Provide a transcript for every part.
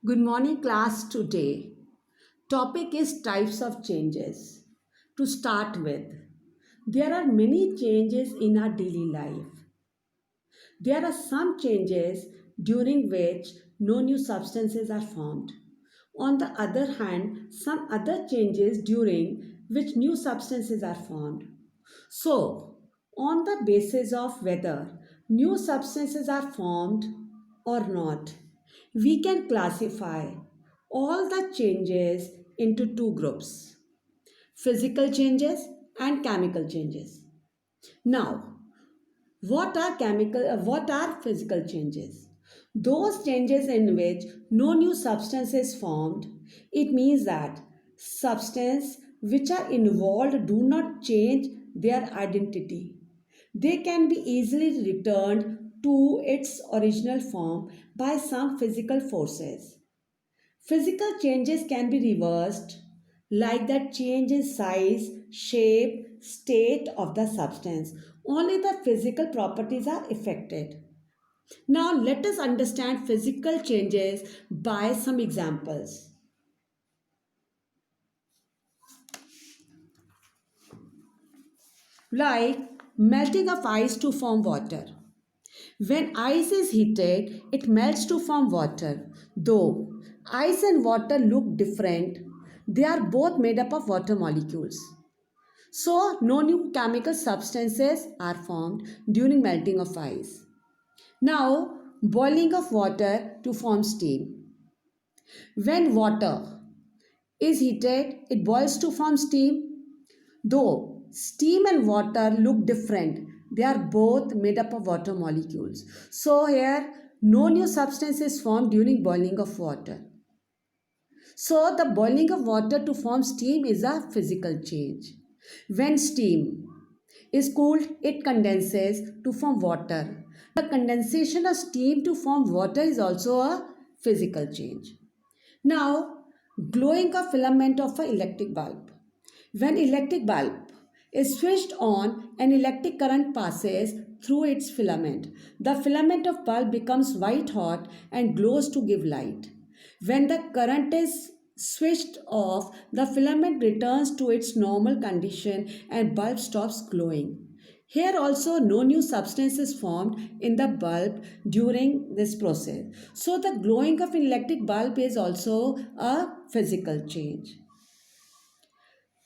Good morning, class. Today, topic is types of changes. To start with, there are many changes in our daily life. There are some changes during which no new substances are formed. On the other hand, some other changes during which new substances are formed. So, on the basis of whether new substances are formed or not, we can classify all the changes into two groups: physical changes and chemical changes. Now, what are physical changes? Those changes in which no new substance is formed. It means that substance which are involved do not change their identity. They can be easily returned to its original form by some physical forces. Physical changes can be reversed, like that change in size, shape, state of the substance. Only the physical properties are affected. Now, let us understand physical changes by some examples. Like melting of ice to form water. When ice is heated, it melts to form water. Though ice and water look different, they are both made up of water molecules. So, no new chemical substances are formed during melting of ice. Now, boiling of water to form steam. When water is heated, it boils to form steam. Though steam and water look different, they are both made up of water molecules. So, here no new substance is formed during boiling of water. So, the boiling of water to form steam is a physical change. When steam is cooled, it condenses to form water. The condensation of steam to form water is also a physical change. Now, glowing a filament of an electric bulb. When electric bulb is switched on, an electric current passes through its filament. The filament of bulb becomes white hot and glows to give light. When the current is switched off, the filament returns to its normal condition and bulb stops glowing. Here also no new substance is formed in the bulb during this process. So the glowing of an electric bulb is also a physical change.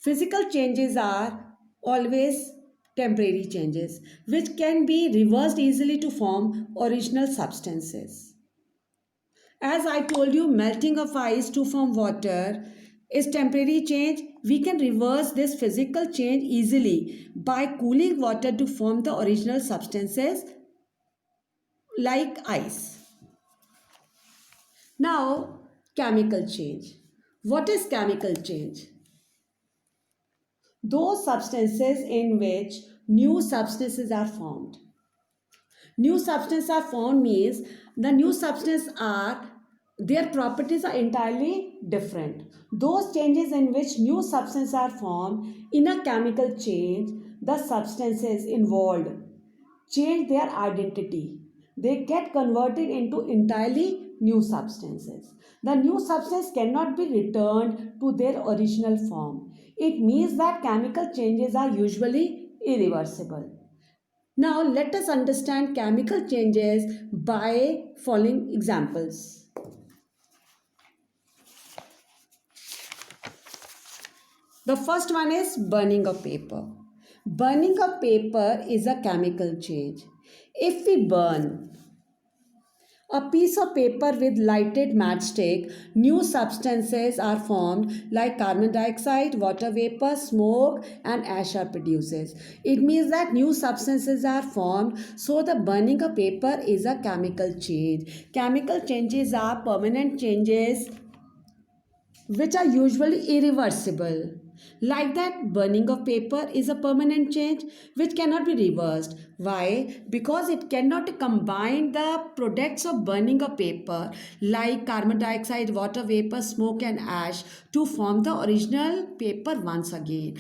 Physical changes are always temporary changes which can be reversed easily to form original substances. As I told you, melting of ice to form water is temporary change. We can reverse this physical change easily by cooling water to form the original substances like ice. Now, chemical change. What is chemical change? Those substances in which new substances are formed. New substances are formed means the new substances are their properties are entirely different. Those changes in which new substances are formed in a chemical change, the substances involved change their identity. They get converted into entirely new substances. The new substance cannot be returned to their original form. It means that chemical changes are usually irreversible. Now let us understand chemical changes by following examples. The first one is burning of paper. Burning of paper is a chemical change. If we burn a piece of paper with lighted matchstick, new substances are formed like carbon dioxide, water vapor, smoke, and ash are produced. It means that new substances are formed, so the burning of paper is a chemical change. Chemical changes are permanent changes which are usually irreversible. Like that, burning of paper is a permanent change which cannot be reversed. Why? Because it cannot combine the products of burning of paper like carbon dioxide, water vapor, smoke, and ash to form the original paper once again.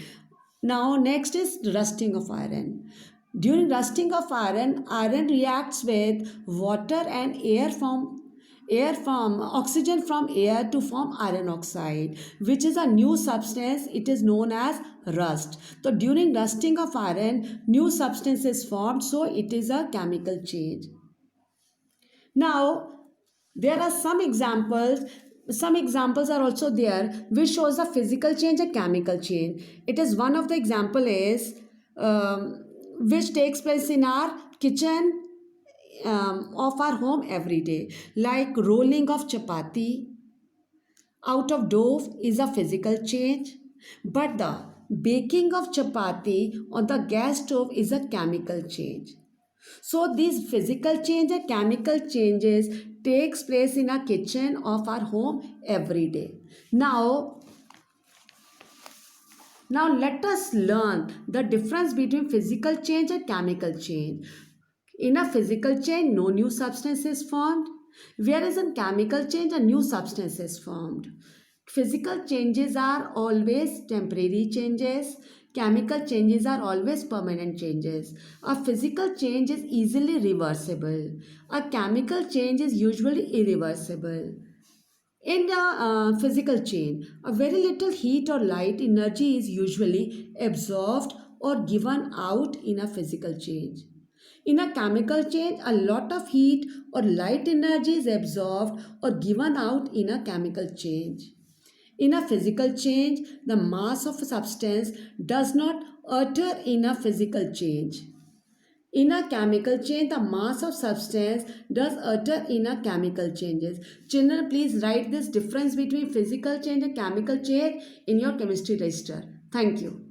Now, next is rusting of iron. During rusting of iron, iron reacts with water and air air from oxygen from air to form iron oxide, which is a new substance. It is known as rust. So during rusting of iron, new substance is formed, so it is a chemical change. Now, there are some examples. Some examples are also there which shows a physical change, a chemical change. It is one of the example is which takes place in our kitchen of our home every day, like rolling of chapati out of dough is a physical change, but the baking of chapati on the gas stove is a chemical change. So these physical change and chemical changes takes place in our kitchen of our home every day. Now, now let us learn the difference between physical change and chemical change. In a physical change, no new substance is formed, whereas in chemical change, a new substance is formed. Physical changes are always temporary changes. Chemical changes are always permanent changes. A physical change is easily reversible. A chemical change is usually irreversible. In the physical chain, a very little heat or light energy is usually absorbed or given out in a physical change. In a chemical change, a lot of heat or light energy is absorbed or given out in a chemical change. In a physical change, the mass of a substance does not alter in a physical change. In a chemical change, the mass of substance does alter in a chemical changes. Children, please write this difference between physical change and chemical change in your chemistry register. Thank you.